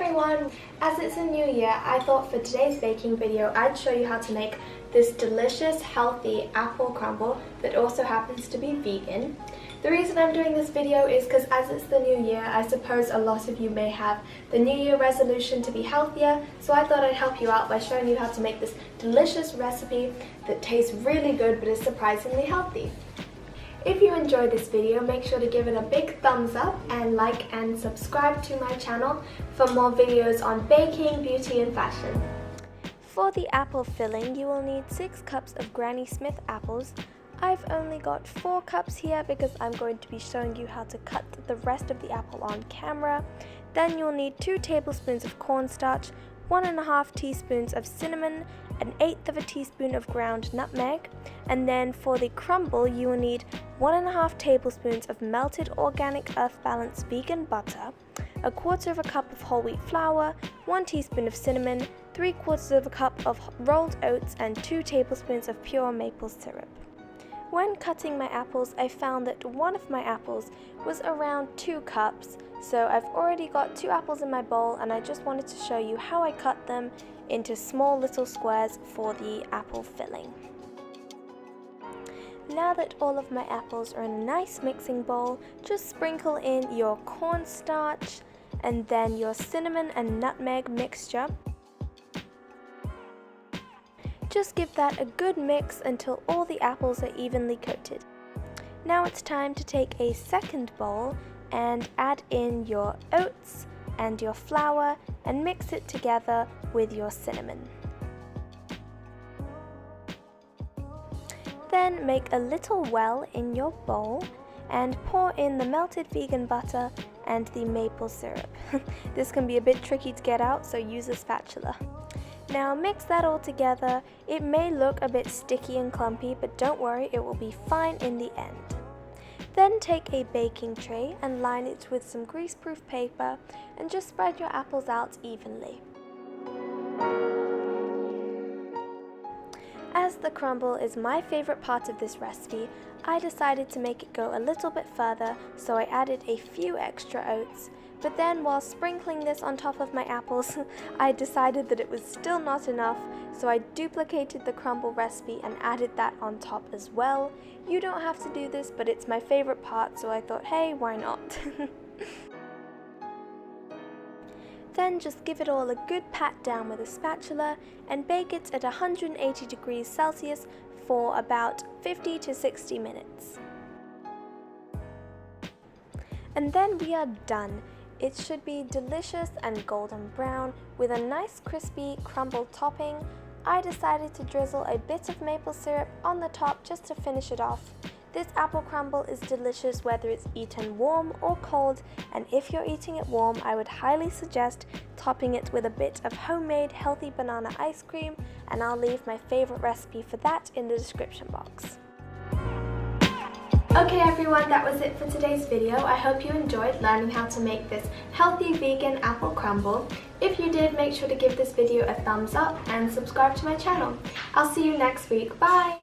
everyone! As it's a new year, I thought for today's baking video I'd show you how to make this delicious, healthy apple crumble that also happens to be vegan. The reason I'm doing this video is because as it's the new year, I suppose a lot of you may have the new year resolution to be healthier, so I thought I'd help you out by showing you how to make this delicious recipe that tastes really good but is surprisingly healthy. If you enjoyed this video, make sure to give it a big thumbs up and like and subscribe to my channel for more videos on baking, beauty and fashion. For the apple filling, you will need 6 cups of Granny Smith apples. I've only got 4 cups here because I'm going to be showing you how to cut the rest of the apple on camera. Then you'll need 2 tablespoons of cornstarch, 1.5 teaspoons of cinnamon, 1/8 teaspoon of ground nutmeg, and then for the crumble you will need 1.5 tablespoons of melted organic earth balance vegan butter, 1/4 cup of whole wheat flour, 1 teaspoon of cinnamon, 3/4 cup of rolled oats, and 2 tablespoons of pure maple syrup. When cutting my apples, I found that one of my apples was around 2 cups, so I've already got 2 apples in my bowl and I just wanted to show you how I cut them into small little squares for the apple filling. Now that all of my apples are in a nice mixing bowl, just sprinkle in your cornstarch and then your cinnamon and nutmeg mixture. Just give that a good mix until all the apples are evenly coated. Now it's time to take a second bowl and add in your oats and your flour and mix it together with your cinnamon. Then make a little well in your bowl and pour in the melted vegan butter and the maple syrup. This can be a bit tricky to get out, so use a spatula. Now mix that all together. It may look a bit sticky and clumpy, but don't worry, it will be fine in the end. Then take a baking tray and line it with some greaseproof paper and just spread your apples out evenly. As the crumble is my favorite part of this recipe, I decided to make it go a little bit further, so I added a few extra oats. But then while sprinkling this on top of my apples, I decided that it was still not enough, so I duplicated the crumble recipe and added that on top as well. You don't have to do this, but it's my favorite part, so I thought, hey, why not? Then just give it all a good pat down with a spatula and bake it at 180 degrees Celsius for about 50 to 60 minutes. And then we are done. It should be delicious and golden brown with a nice crispy crumble topping. I decided to drizzle a bit of maple syrup on the top just to finish it off. This apple crumble is delicious whether it's eaten warm or cold, and if you're eating it warm, I would highly suggest topping it with a bit of homemade healthy banana ice cream, and I'll leave my favorite recipe for that in the description box. Okay everyone, that was it for today's video. I hope you enjoyed learning how to make this healthy vegan apple crumble. If you did, make sure to give this video a thumbs up and subscribe to my channel. I'll see you next week. Bye!